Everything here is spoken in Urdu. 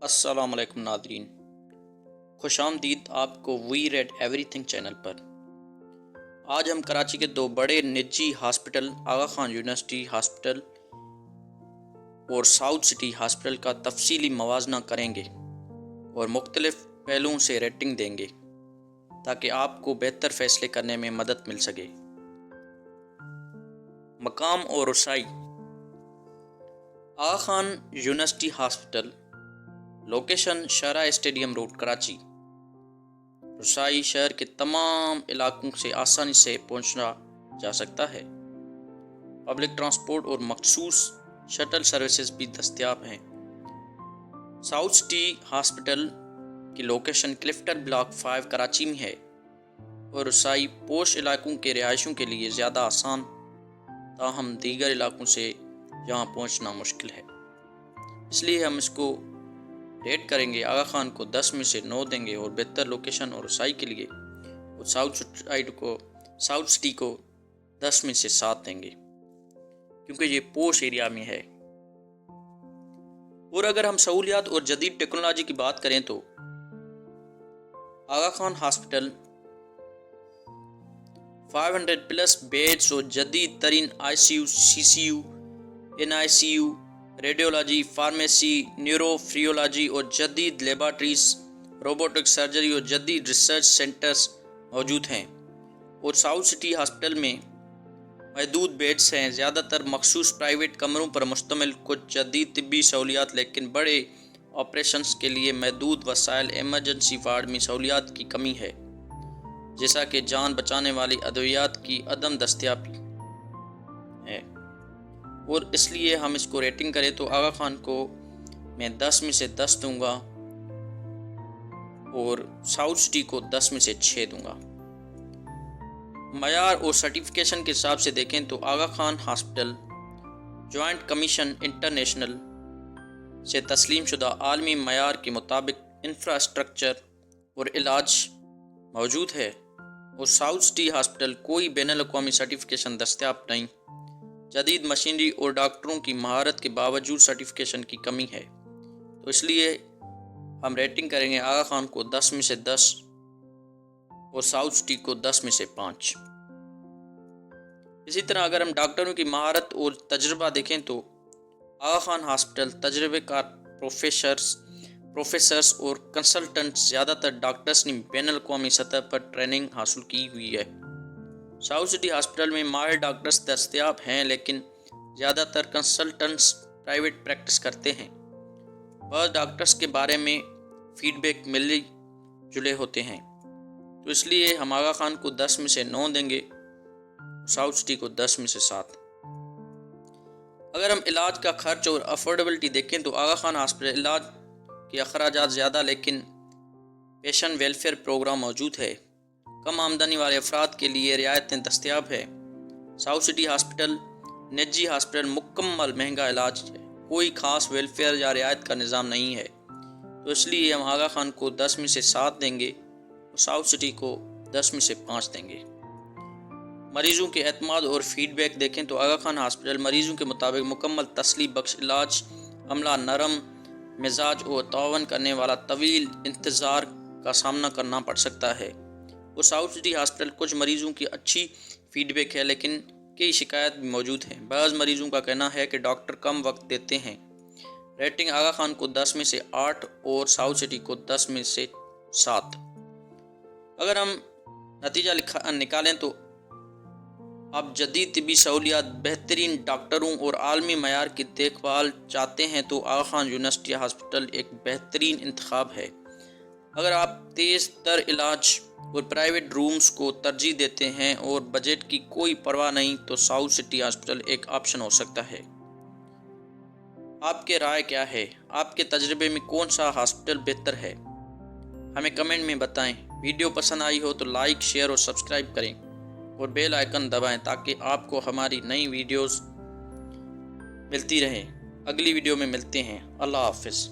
السلام علیکم ناظرین، خوش آمدید آپ کو we read every thing پر۔ آج ہم کراچی کے دو بڑے نجی hospital Aga Khan university hospital اور ساؤتھ سٹی ہاسپٹل کا تفصیلی موازنہ کریں گے اور مختلف پہلوؤں سے ریٹنگ دیں گے تاکہ آپ کو بہتر فیصلے کرنے میں مدد مل سکے۔ مقام اور رسائی: آغا خان یونیورسٹی ہاسپٹل، لوکیشن شاہراہ اسٹیڈیم روڈ کراچی۔ رسائی: شہر کے تمام علاقوں سے آسانی سے پہنچا جا سکتا ہے۔ پبلک ٹرانسپورٹ اور مخصوص شٹل سروسز بھی دستیاب ہیں۔ ساؤتھ سٹی ہاسپٹل کی لوکیشن کلفٹن بلاک 5 کراچی میں ہے اور رسائی پوش علاقوں کے رہائشیوں کے لیے زیادہ آسان، تاہم دیگر علاقوں سے یہاں پہنچنا مشکل ہے، اس لیے ہم اس کو ریٹ کریں گے۔ آغا خان کو 10 میں سے 9 دیں گے اور بہتر لوکیشن اور رسائی کے لیے اور ساؤتھ سٹی کو 10 میں سے 7 دیں گے کیونکہ یہ پوش ایریا میں ہے۔ اور اگر ہم سہولیات اور جدید ٹیکنالوجی کی بات کریں تو آغا خان ہاسپٹل 500+ بیڈز اور جدید ترین ICU، CCU، NICU، radiology, pharmacy, neurophysiology اور جدید لیبارٹریز، روبوٹک سرجری اور جدید ریسرچ سینٹرز موجود ہیں۔ اور ساؤتھ سٹی ہاسپٹل میں محدود بیڈز ہیں، زیادہ تر مخصوص پرائیویٹ کمروں پر مشتمل، کچھ جدید طبی سہولیات، لیکن بڑے آپریشنز کے لیے محدود وسائل۔ ایمرجنسی وارڈ میں سہولیات کی کمی ہے، جیسا کہ جان بچانے والی ادویات کی عدم دستیابی ہے، اور اس لیے ہم اس کو ریٹنگ کریں تو آغا خان کو میں 10 میں سے 10 دوں گا اور ساؤتھ سٹی کو 10 میں سے 6 دوں گا۔ معیار اور سرٹیفکیشن کے حساب سے دیکھیں تو Aga Khan hospital joint commission international سے تسلیم شدہ عالمی معیار کے مطابق انفراسٹرکچر اور علاج موجود ہے، اور ساؤتھ سٹی ہاسپٹل کوئی بین الاقوامی سرٹیفکیشن دستیاب نہیں۔ جدید مشینری اور ڈاکٹروں کی مہارت کے باوجود سرٹیفکیشن کی کمی ہے، تو اس لیے ہم ریٹنگ کریں گے آغا خان کو 10 میں سے 10 اور ساؤتھ سٹی کو 10 میں سے 5۔ اسی طرح اگر ہم ڈاکٹروں کی مہارت اور تجربہ دیکھیں تو آغا خان ہاسپٹل تجربے کار پروفیسرز اور کنسلٹنٹس، زیادہ تر ڈاکٹرز نے بین الاقوامی سطح پر ٹریننگ حاصل کی ہوئی ہے۔ ساؤتھ سٹی ہاسپٹل میں ماہر ڈاکٹرز دستیاب ہیں، لیکن زیادہ تر کنسلٹنٹس پرائیویٹ پریکٹس کرتے ہیں۔ بعض ڈاکٹرز کے بارے میں فیڈ بیک ملے جلے ہوتے ہیں، تو اس لیے ہم آغا خان کو 10 میں سے 9 دیں گے، ساؤتھ سٹی کو 10 میں سے 7۔ اگر ہم علاج کا خرچ اور افورڈیبلٹی دیکھیں تو آغا خان ہاسپٹل علاج کے اخراجات زیادہ لیکن پیشنٹ ویلفیئر پروگرام موجود ہے۔ کم آمدنی والے افراد کے لیے رعایتیں دستیاب ہے۔ ساؤتھ سٹی ہاسپٹل نجی ہاسپٹل مکمل مہنگا علاج ہے، کوئی خاص ویلفیئر یا رعایت کا نظام نہیں ہے، تو اس لیے ہم آغا خان کو 10 میں سے 7 دیں گے اور ساؤتھ سٹی کو 10 میں سے 5 دیں گے۔ مریضوں کے اعتماد اور فیڈ بیک دیکھیں تو آغا خان ہاسپٹل مریضوں کے مطابق مکمل تسلی بخش علاج، عملہ نرم مزاج اور تعاون کرنے والا۔ طویل انتظار کا سامنا کرنا پڑ سکتا ہے، اور ساؤتھ سٹی ہاسپٹل کچھ مریضوں کی اچھی فیڈ بیک ہے، لیکن کئی شکایات بھی موجود ہیں۔ بعض مریضوں کا کہنا ہے کہ ڈاکٹر کم وقت دیتے ہیں۔ ریٹنگ آغا خان کو 10 میں سے 8 اور ساؤتھ سٹی کو 10 میں سے 7۔ اگر ہم نتیجہ نکالیں تو آپ جدید طبی سہولیات، بہترین ڈاکٹروں اور عالمی معیار کی دیکھ بھال چاہتے ہیں تو آغا خان یونیورسٹی ہاسپٹل ایک بہترین انتخاب ہے۔ اگر آپ تیز تر علاج اور پرائیویٹ رومز کو ترجیح دیتے ہیں اور بجٹ کی کوئی پرواہ نہیں تو ساؤتھ سٹی ہاسپٹل ایک آپشن ہو سکتا ہے۔ آپ کے رائے کیا ہے؟ آپ کے تجربے میں کون سا ہاسپٹل بہتر ہے؟ ہمیں کمنٹ میں بتائیں۔ ویڈیو پسند آئی ہو تو لائک، شیئر اور سبسکرائب کریں اور بیل آئیکن دبائیں تاکہ آپ کو ہماری نئی ویڈیوز ملتی رہیں۔ اگلی ویڈیو میں ملتے ہیں۔ اللہ حافظ۔